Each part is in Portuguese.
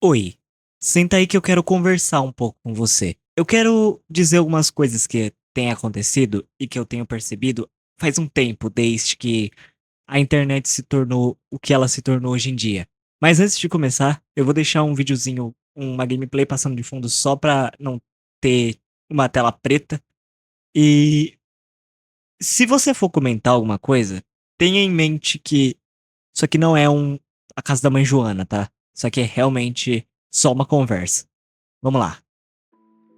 Oi, senta aí que eu quero conversar um pouco com você. Eu quero dizer algumas coisas que têm acontecido e que eu tenho percebido faz um tempo, desde que a internet se tornou o que ela se tornou hoje em dia. Mas antes de começar, eu vou deixar um videozinho, uma gameplay passando de fundo só pra não ter uma tela preta. E se você for comentar alguma coisa, tenha em mente que isso aqui não é a casa da mãe Joana, tá? Isso aqui é realmente só uma conversa. Vamos lá.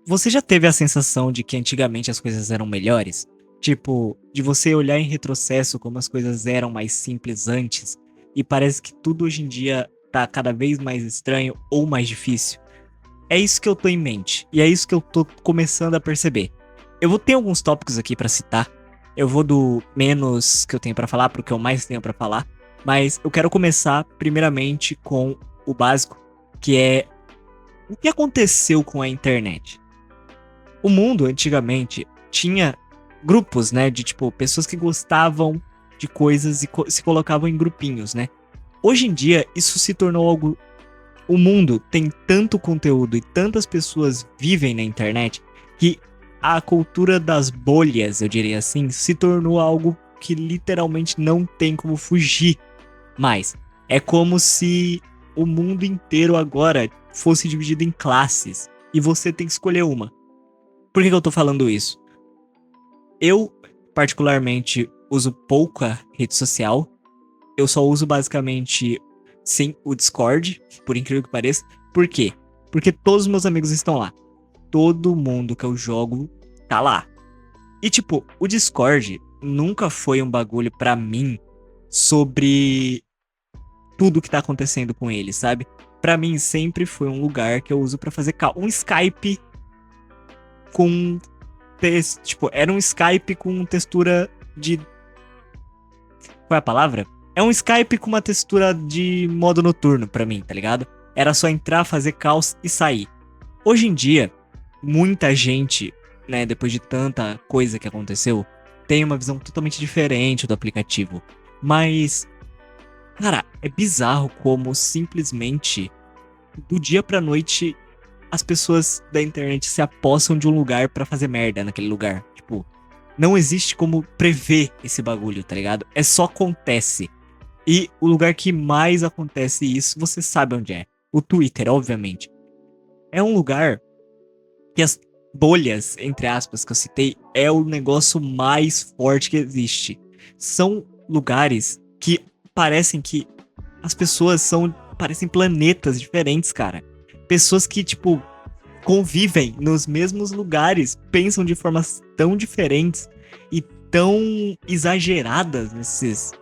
Você já teve a sensação de que antigamente as coisas eram melhores? Tipo, de você olhar em retrocesso como as coisas eram mais simples antes e parece que tudo hoje em dia tá cada vez mais estranho ou mais difícil? É isso que eu tô em mente e é isso que eu tô começando a perceber. Eu vou ter alguns tópicos aqui pra citar. Eu vou do menos que eu tenho pra falar pro que eu mais tenho pra falar, mas eu quero começar primeiramente com o básico, que é o que aconteceu com a internet. O mundo antigamente tinha grupos, né, de tipo pessoas que gostavam de coisas e se colocavam em grupinhos, né? Hoje em dia isso se tornou algo. O mundo tem tanto conteúdo e tantas pessoas vivem na internet que a cultura das bolhas, eu diria assim, se tornou algo que literalmente não tem como fugir mais. É como se o mundo inteiro agora fosse dividido em classes e você tem que escolher uma. Por que eu tô falando isso? Eu, particularmente, uso pouca rede social. Eu só uso basicamente, sim, o Discord, por incrível que pareça. Por quê? Porque todos os meus amigos estão lá. Todo mundo que eu jogo tá lá. E tipo, o Discord nunca foi um bagulho pra mim sobre tudo que tá acontecendo com ele, sabe? Pra mim sempre foi um lugar que eu uso pra fazer um Skype com tipo, era um Skype com textura de. Qual é a palavra? É um Skype com uma textura de modo noturno pra mim, tá ligado? Era só entrar, fazer caos e sair. Hoje em dia, muita gente, né, depois de tanta coisa que aconteceu, tem uma visão totalmente diferente do aplicativo. Mas, cara, é bizarro como simplesmente do dia pra noite as pessoas da internet se apossam de um lugar pra fazer merda naquele lugar. Tipo, não existe como prever esse bagulho, tá ligado? É só acontece. E o lugar que mais acontece isso, você sabe onde é. O Twitter, obviamente. É um lugar que as bolhas, entre aspas, que eu citei, é o negócio mais forte que existe. São lugares que parecem que as pessoas parecem planetas diferentes, cara. Pessoas que, tipo, convivem nos mesmos lugares, pensam de formas tão diferentes e tão exageradas nesses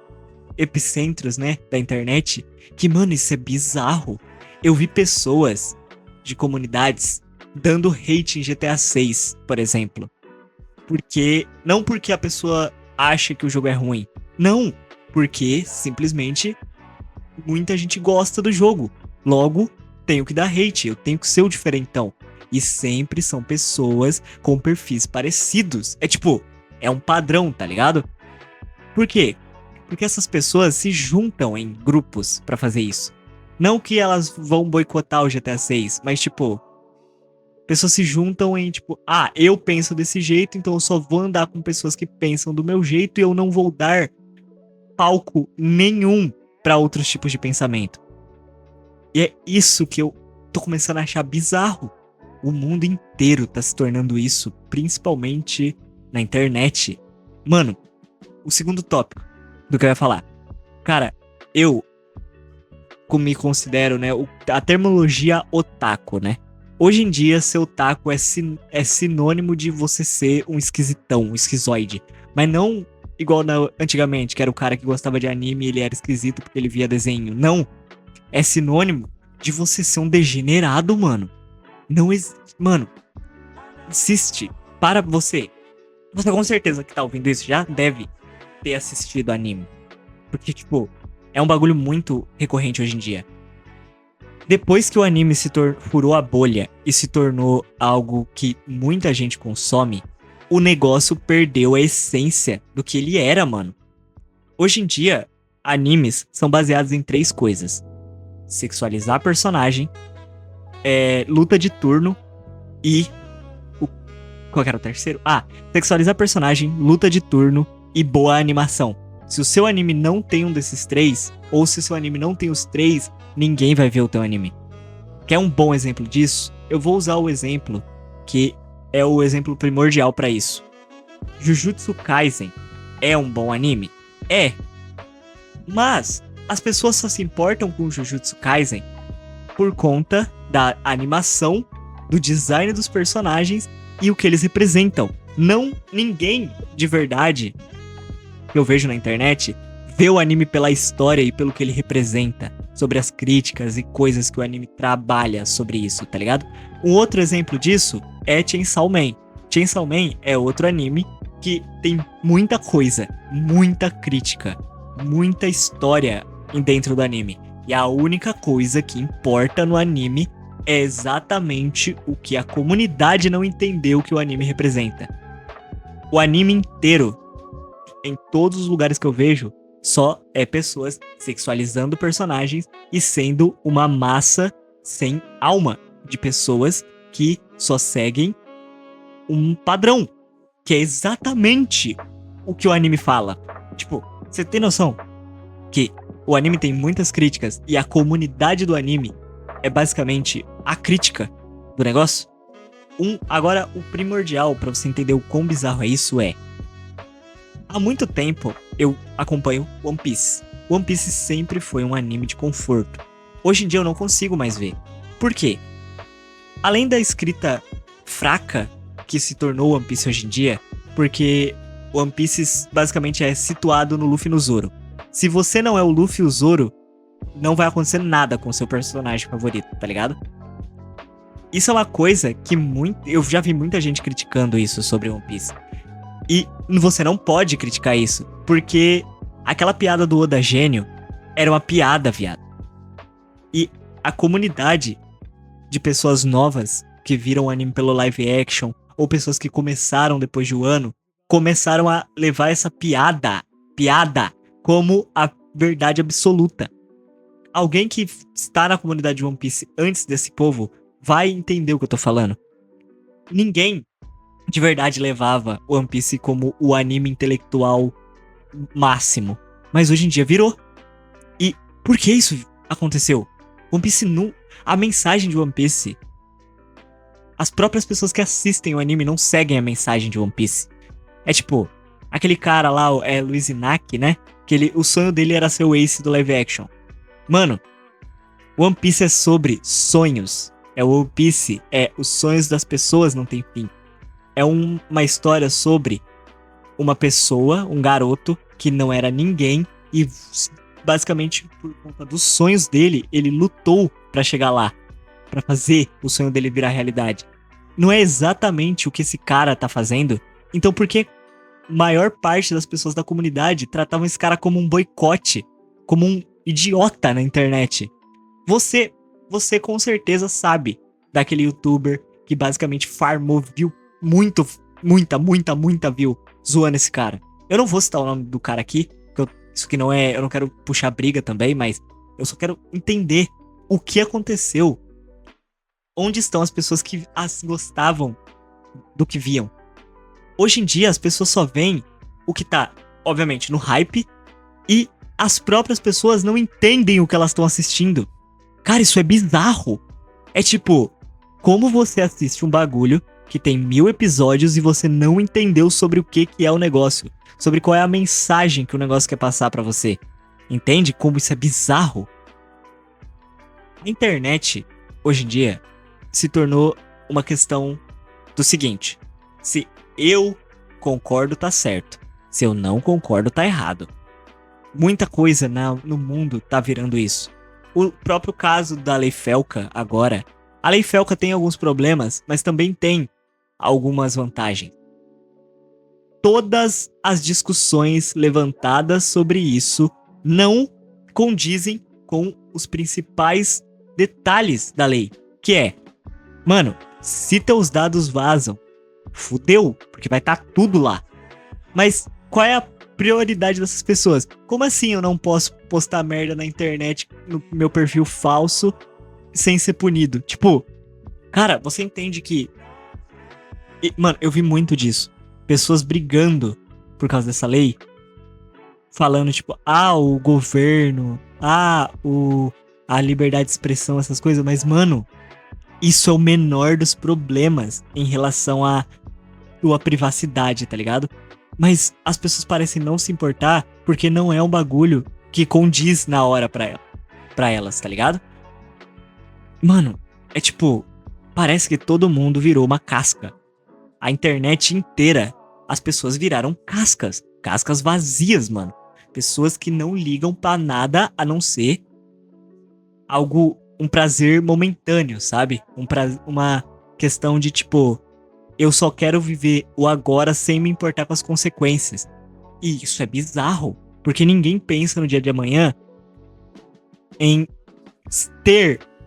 epicentros, né, da internet, que, mano, isso é bizarro. Eu vi pessoas de comunidades dando hate em GTA 6, por exemplo. Não porque a pessoa acha que o jogo é ruim. Não, porque simplesmente muita gente gosta do jogo. Logo, tenho que dar hate, eu tenho que ser o diferentão. E sempre são pessoas com perfis parecidos. É tipo, é um padrão, tá ligado? Por quê? Porque essas pessoas se juntam em grupos pra fazer isso. Não que elas vão boicotar o GTA 6, mas tipo, pessoas se juntam em tipo, eu penso desse jeito, então eu só vou andar com pessoas que pensam do meu jeito e eu não vou dar palco nenhum pra outros tipos de pensamento. E é isso que eu tô começando a achar bizarro. O mundo inteiro tá se tornando isso, principalmente na internet. Mano, o segundo tópico do que eu ia falar. Cara, eu me considero, né, a terminologia otaku, né? Hoje em dia, ser otaku é sinônimo de você ser um esquisitão, um esquizoide. Mas não igual antigamente, que era o cara que gostava de anime e ele era esquisito porque ele via desenho. Não. É sinônimo de você ser um degenerado, mano. Não existe. Mano, insiste. Para você. Você com certeza que tá ouvindo isso já deve ter assistido anime. Porque, tipo, é um bagulho muito recorrente hoje em dia. Depois que o anime furou a bolha e se tornou algo que muita gente consome, o negócio perdeu a essência do que ele era, mano. Hoje em dia, animes são baseados em três coisas: sexualizar personagem, luta de turno e... Qual que era o terceiro? Sexualizar personagem, luta de turno e boa animação. Se o seu anime não tem um desses três, ou se o seu anime não tem os três, ninguém vai ver o teu anime. Quer um bom exemplo disso? Eu vou usar o exemplo que é o exemplo primordial pra isso. Jujutsu Kaisen é um bom anime? É. Mas as pessoas só se importam com Jujutsu Kaisen por conta da animação, do design dos personagens e o que eles representam. Ninguém de verdade que eu vejo na internet vê o anime pela história e pelo que ele representa, sobre as críticas e coisas que o anime trabalha sobre isso, tá ligado? Um outro exemplo disso é Chainsaw Man. Chainsaw Man é outro anime que tem muita coisa, muita crítica, muita história dentro do anime. E a única coisa que importa no anime é exatamente o que a comunidade não entendeu que o anime representa. O anime inteiro, em todos os lugares que eu vejo, só é pessoas sexualizando personagens e sendo uma massa sem alma de pessoas que só seguem um padrão, que é exatamente o que o anime fala. Tipo, você tem noção que o anime tem muitas críticas e a comunidade do anime é basicamente a crítica do negócio? Agora, o primordial pra você entender o quão bizarro é isso é... Há muito tempo eu acompanho One Piece. One Piece sempre foi um anime de conforto. Hoje em dia eu não consigo mais ver. Por quê? Além da escrita fraca que se tornou One Piece hoje em dia, porque One Piece basicamente é situado no Luffy e no Zoro. Se você não é o Luffy e o Zoro, não vai acontecer nada com o seu personagem favorito, tá ligado? Isso é uma coisa que eu já vi muita gente criticando isso sobre One Piece. E você não pode criticar isso, porque aquela piada do Oda Gênio era uma piada, viado. E a comunidade de pessoas novas que viram o anime pelo live action, ou pessoas que começaram depois de um ano, começaram a levar essa piada como a verdade absoluta. Alguém que está na comunidade de One Piece antes desse povo vai entender o que eu tô falando. Ninguém de verdade levava One Piece como o anime intelectual máximo. Mas hoje em dia virou. E por que isso aconteceu? One Piece não... A mensagem de One Piece... As próprias pessoas que assistem o anime não seguem a mensagem de One Piece. É tipo... Aquele cara lá, Luiz Inácio, né? Que o sonho dele era ser o Ace do live action. Mano... One Piece é sobre sonhos. One Piece os sonhos das pessoas não tem fim. É uma história sobre uma pessoa, um garoto, que não era ninguém e basicamente por conta dos sonhos dele, ele lutou pra chegar lá, pra fazer o sonho dele virar realidade. Não é exatamente o que esse cara tá fazendo? Então por que a maior parte das pessoas da comunidade tratavam esse cara como um boicote, como um idiota na internet? Você com certeza sabe daquele youtuber que basicamente farmou view muita view zoando esse cara. Eu não vou citar o nome do cara aqui, porque isso aqui não é... Eu não quero puxar briga também, mas eu só quero entender o que aconteceu. Onde estão as pessoas que gostavam do que viam? Hoje em dia as pessoas só veem o que tá, obviamente, no hype, e as próprias pessoas não entendem o que elas estão assistindo. Cara, isso é bizarro. É tipo, como você assiste um bagulho que tem 1000 episódios e você não entendeu sobre o que é o negócio, sobre qual é a mensagem que o negócio quer passar pra você. Entende como isso é bizarro? A internet, hoje em dia, se tornou uma questão do seguinte: se eu concordo, tá certo. Se eu não concordo, tá errado. Muita coisa no mundo tá virando isso. O próprio caso da Lei Felca agora. A Lei Felca tem alguns problemas, mas também tem algumas vantagens. Todas as discussões levantadas sobre isso não condizem com os principais detalhes da lei, que é, mano, se teus dados vazam, fudeu, porque vai estar tudo lá. Mas qual é a prioridade dessas pessoas? Como assim eu não posso postar merda na internet no meu perfil falso sem ser punido? Tipo, Cara, você entende que... Mano, eu vi muito disso. Pessoas brigando por causa dessa lei. Falando, tipo, o governo, a liberdade de expressão, essas coisas. Mas, mano, isso é o menor dos problemas em relação à tua privacidade, tá ligado? Mas as pessoas parecem não se importar porque não é um bagulho que condiz na hora pra elas, tá ligado? Mano, é tipo, parece que todo mundo virou uma casca. A internet inteira, as pessoas viraram cascas. Cascas vazias, mano. Pessoas que não ligam pra nada a não ser um prazer momentâneo, sabe? Uma questão de tipo, eu só quero viver o agora sem me importar com as consequências. E isso é bizarro, porque ninguém pensa no dia de amanhã em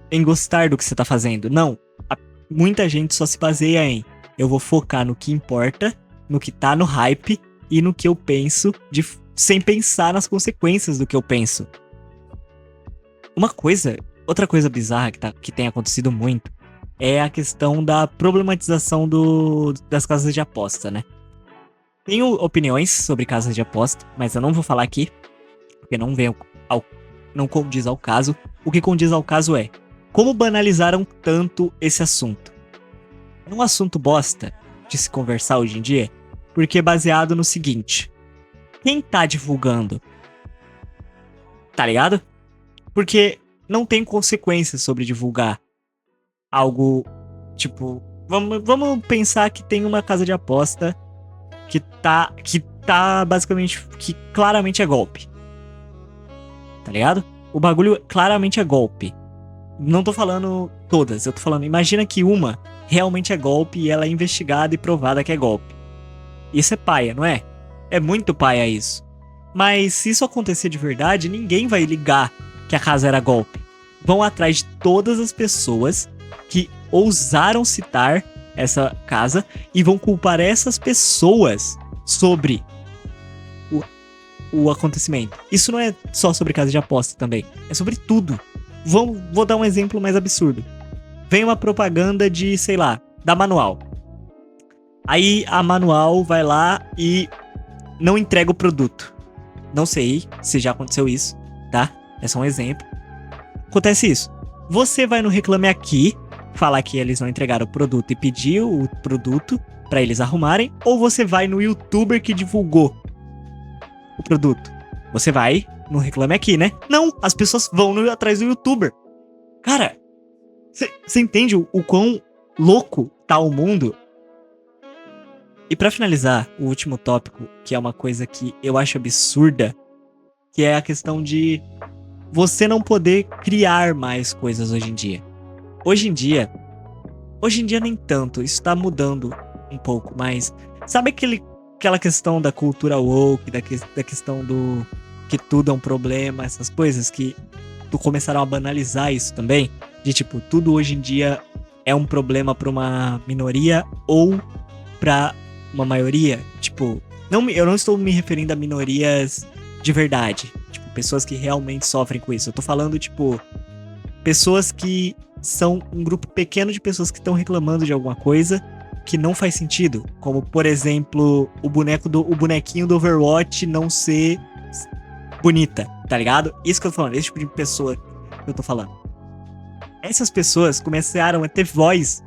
em gostar do que você tá fazendo. Não, muita gente só se baseia em eu vou focar no que importa, no que tá no hype e no que eu penso, sem pensar nas consequências do que eu penso. Outra coisa bizarra que tem acontecido muito é a questão da problematização das casas de aposta, né? Tenho opiniões sobre casas de aposta, mas eu não vou falar aqui, porque não condiz ao caso. O que condiz ao caso é como banalizaram tanto esse assunto. É um assunto bosta de se conversar hoje em dia, porque é baseado no seguinte: quem tá divulgando? Tá ligado? Porque não tem consequências sobre divulgar algo, tipo... Vamos pensar que tem uma casa de aposta que tá basicamente... que claramente é golpe. Tá ligado? O bagulho claramente é golpe. Não tô falando todas, eu tô falando... Imagina que uma realmente é golpe e ela é investigada e provada que é golpe. Isso é paia, não é? É muito paia isso. Mas se isso acontecer de verdade, ninguém vai ligar que a casa era golpe. Vão atrás de todas as pessoas que ousaram citar essa casa e vão culpar essas pessoas sobre o acontecimento. Isso não é só sobre casa de aposta também, é sobre tudo. Vou dar um exemplo mais absurdo. Vem uma propaganda de, sei lá, da Manual. Aí a Manual vai lá e não entrega o produto. Não sei se já aconteceu isso, tá? É só um exemplo. Acontece isso. Você vai no Reclame Aqui, falar que eles não entregaram o produto e pedir o produto pra eles arrumarem, ou você vai no YouTuber que divulgou o produto. Você vai no Reclame Aqui, né? Não, as pessoas vão atrás do YouTuber. Cara, você entende o quão louco tá o mundo? E pra finalizar, o último tópico, que é uma coisa que eu acho absurda, que é a questão de você não poder criar mais coisas hoje em dia. Hoje em dia nem tanto, isso tá mudando um pouco, mas sabe aquela questão da cultura woke, da questão do que tudo é um problema, essas coisas que começaram a banalizar isso também? De tipo, tudo hoje em dia é um problema pra uma minoria ou pra uma maioria? Tipo, eu não estou me referindo a minorias de verdade, tipo, pessoas que realmente sofrem com isso. Eu tô falando, tipo, pessoas que são um grupo pequeno de pessoas que estão reclamando de alguma coisa que não faz sentido. Como, por exemplo, o bonequinho do Overwatch não ser bonita, tá ligado? Isso que eu tô falando, esse tipo de pessoa que eu tô falando. Essas pessoas começaram a ter voz.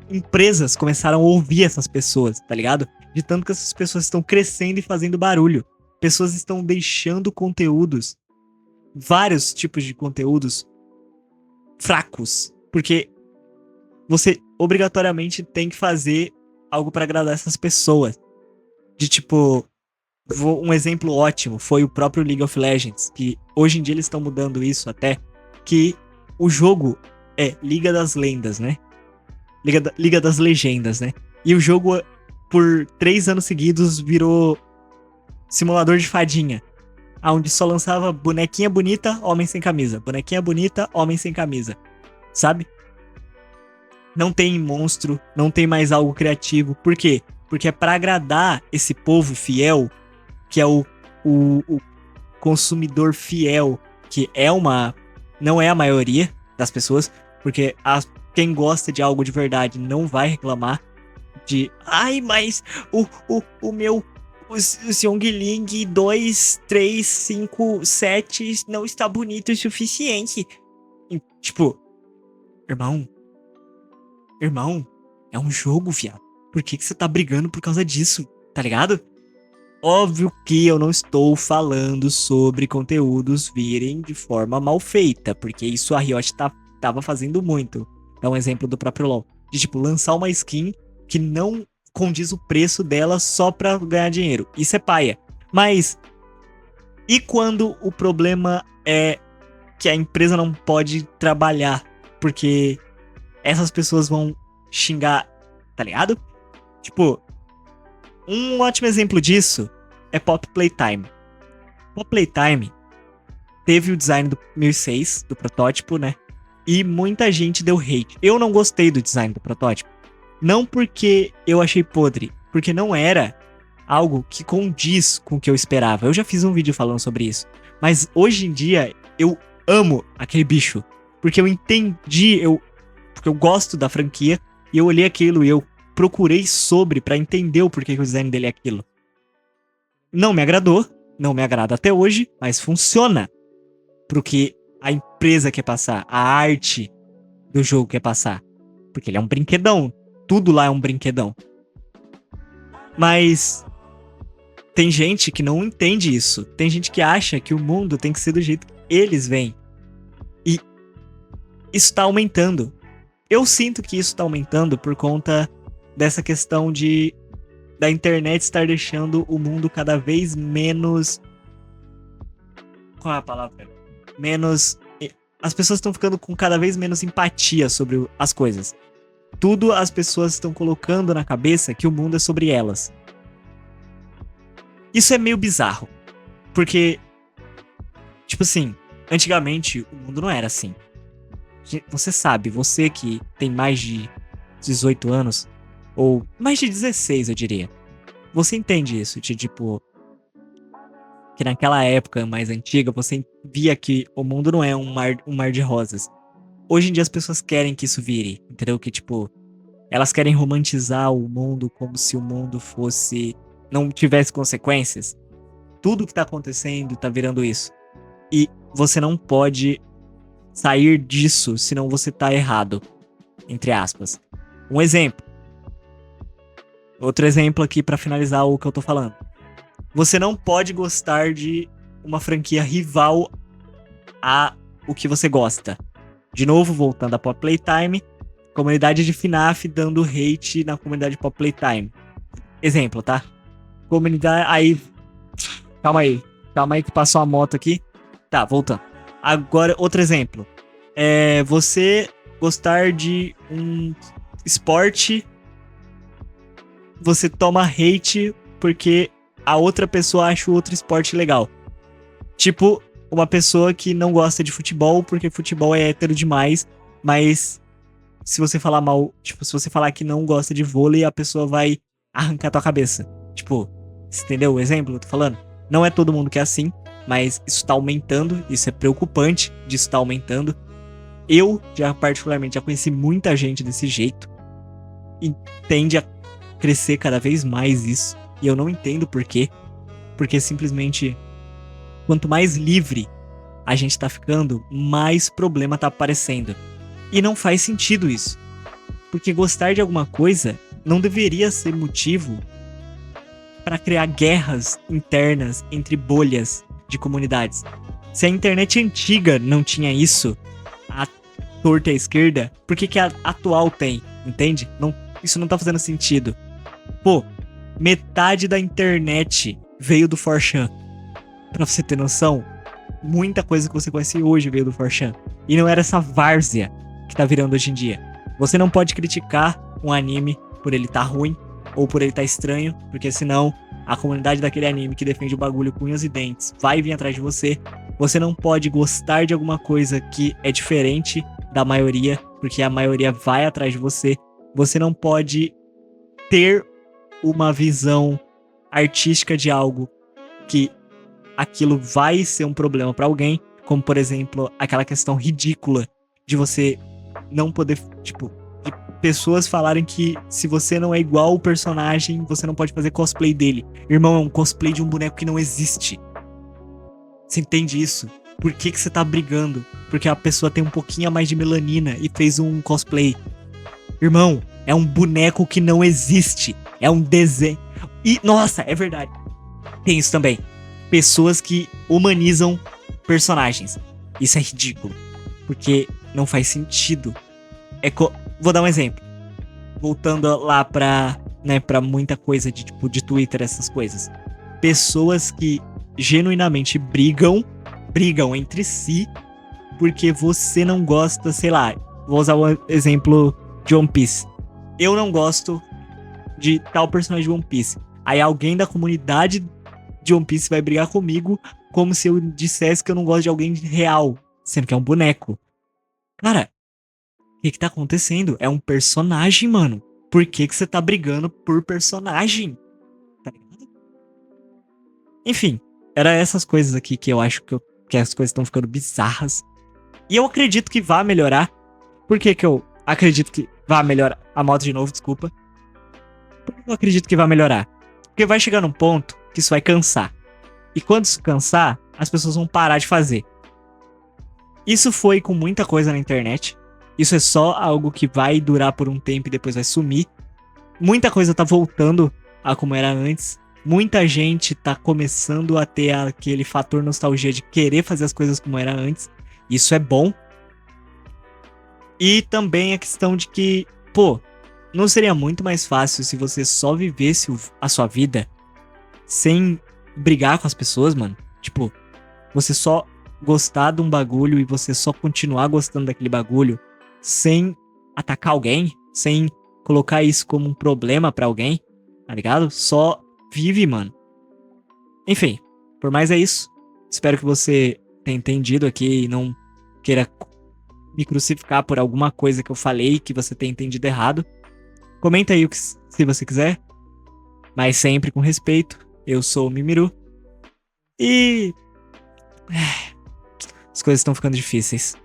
Empresas começaram a ouvir essas pessoas, tá ligado? De tanto que essas pessoas estão crescendo e fazendo barulho. Pessoas estão deixando conteúdos, vários tipos de conteúdos fracos, porque você obrigatoriamente tem que fazer algo pra agradar essas pessoas. De tipo, um exemplo ótimo foi o próprio League of Legends, que hoje em dia eles estão mudando isso até, que o jogo é Liga das Lendas, né? Liga das Legendas, né? E o jogo, por 3 anos seguidos, virou simulador de fadinha, onde só lançava bonequinha bonita, homem sem camisa. Bonequinha bonita, homem sem camisa. Sabe? Não tem monstro, não tem mais algo criativo. Por quê? Porque é pra agradar esse povo fiel, que é o consumidor fiel, que não é a maioria das pessoas, porque Quem gosta de algo de verdade não vai reclamar de... Ai, mas o meu... O Xiongling 2, 3, 5, 7 não está bonito o suficiente. E, tipo... Irmão, é um jogo, viado. Por que você tá brigando por causa disso? Tá ligado? Óbvio que eu não estou falando sobre conteúdos virem de forma mal feita, porque isso a Riot tava fazendo muito. É um exemplo do próprio LoL. De, tipo, lançar uma skin que não condiz o preço dela só pra ganhar dinheiro. Isso é paia. Mas, e quando o problema é que a empresa não pode trabalhar porque essas pessoas vão xingar, tá ligado? Tipo, um ótimo exemplo disso é Pop Playtime. Pop Playtime teve o design do 1006, do protótipo, né? E muita gente deu hate. Eu não gostei do design do protótipo. Não porque eu achei podre, porque não era algo que condiz com o que eu esperava. Eu já fiz um vídeo falando sobre isso. Mas hoje em dia, eu amo aquele bicho. Porque eu entendi, porque eu gosto da franquia, e eu olhei aquilo e eu procurei sobre pra entender o porquê que o design dele é aquilo. Não me agradou, não me agrada até hoje, mas funciona pro que a empresa quer passar, a arte do jogo quer passar. Porque ele é um brinquedão, tudo lá é um brinquedão. Mas tem gente que não entende isso. Tem gente que acha que o mundo tem que ser do jeito que eles veem. E isso tá aumentando. Eu sinto que isso tá aumentando por conta dessa questão da internet estar deixando o mundo cada vez menos... Qual é a palavra? Menos... As pessoas estão ficando com cada vez menos empatia sobre as coisas. Tudo as pessoas estão colocando na cabeça que o mundo é sobre elas. Isso é meio bizarro. Porque, tipo assim, antigamente o mundo não era assim. Você sabe, você que tem mais de 18 anos, ou mais de 16, eu diria. Você entende isso, de tipo... Que naquela época mais antiga, você via que o mundo não é um mar de rosas. Hoje em dia as pessoas querem que isso vire, entendeu? Que tipo, elas querem romantizar o mundo como se o mundo fosse... não tivesse consequências. Tudo que tá acontecendo tá virando isso. E você não pode sair disso, senão você tá errado. Entre aspas. Um exemplo. Outro exemplo aqui pra finalizar o que eu tô falando. Você não pode gostar de uma franquia rival a o que você gosta. De novo, voltando a Pop Playtime, comunidade de FNAF dando hate na comunidade Pop Playtime. Exemplo, tá? Comunidade... Aí... Calma aí que passou a moto aqui. Tá, voltando. Agora, outro exemplo. Você gostar de um esporte, você toma hate porque a outra pessoa acha o outro esporte legal. Tipo, uma pessoa que não gosta de futebol porque futebol é hétero demais, mas se você falar mal, tipo, se você falar que não gosta de vôlei, a pessoa vai arrancar tua cabeça. Tipo, você entendeu o exemplo que eu tô falando? Não é todo mundo que é assim, mas isso tá aumentando, isso é preocupante disso tá aumentando. Eu, já particularmente, já conheci muita gente desse jeito e tende a crescer cada vez mais isso. E eu não entendo por quê. Porque simplesmente, quanto mais livre a gente tá ficando, mais problema tá aparecendo. E não faz sentido isso. Porque gostar de alguma coisa não deveria ser motivo para criar guerras internas entre bolhas de comunidades. Se a internet antiga não tinha isso, a torta à esquerda, por que a atual tem? Entende? Não, isso não tá fazendo sentido. Pô, metade da internet veio do 4chan. Pra você ter noção, muita coisa que você conhece hoje veio do 4chan. E não era essa várzea que tá virando hoje em dia. Você não pode criticar um anime por ele tá ruim ou por ele tá estranho, porque senão a comunidade daquele anime que defende o bagulho com unhas e dentes vai vir atrás de você. Você não pode gostar de alguma coisa que é diferente da maioria, porque a maioria vai atrás de você. Você não pode ter uma visão artística de algo que aquilo vai ser um problema pra alguém, como por exemplo aquela questão ridícula de você não poder, tipo, de pessoas falarem que se você não é igual o personagem, você não pode fazer cosplay dele. Irmão, é um cosplay de um boneco que não existe. Você entende isso? Por que você tá brigando? Porque a pessoa tem um pouquinho a mais de melanina e fez um cosplay. Irmão, é um boneco que não existe. É um desenho. E, nossa, é verdade. Tem isso também. Pessoas que humanizam personagens. Isso é ridículo. Porque não faz sentido. Vou dar um exemplo. Voltando lá pra muita coisa de, tipo, de Twitter, essas coisas. Pessoas que genuinamente brigam entre si porque você não gosta, sei lá, vou usar o exemplo de One Piece. Eu não gosto de tal personagem de One Piece. Aí alguém da comunidade de One Piece vai brigar comigo como se eu dissesse que eu não gosto de alguém real, sendo que é um boneco. Cara, o que tá acontecendo? É um personagem, mano. Por que você tá brigando por personagem? Tá ligado? Enfim, era essas coisas aqui que eu acho que as coisas estão ficando bizarras. E eu acredito que vai melhorar. Por que eu acredito que vai melhorar? A moto de novo, desculpa. Por que eu acredito que vai melhorar? Porque vai chegar num ponto que isso vai cansar. E quando isso cansar, as pessoas vão parar de fazer. Isso foi com muita coisa na internet. Isso é só algo que vai durar por um tempo e depois vai sumir. Muita coisa tá voltando a como era antes. Muita gente tá começando a ter aquele fator nostalgia de querer fazer as coisas como era antes. Isso é bom. E também a questão de que, pô, não seria muito mais fácil se você só vivesse a sua vida sem brigar com as pessoas, mano? Tipo, você só gostar de um bagulho e você só continuar gostando daquele bagulho sem atacar alguém, sem colocar isso como um problema pra alguém, tá ligado? Só vive, mano. Enfim, por mais é isso. Espero que você tenha entendido aqui e não queira me crucificar por alguma coisa que eu falei que você tenha entendido errado. Comenta aí se você quiser, mas sempre com respeito. Eu sou o Mimiru e as coisas estão ficando difíceis.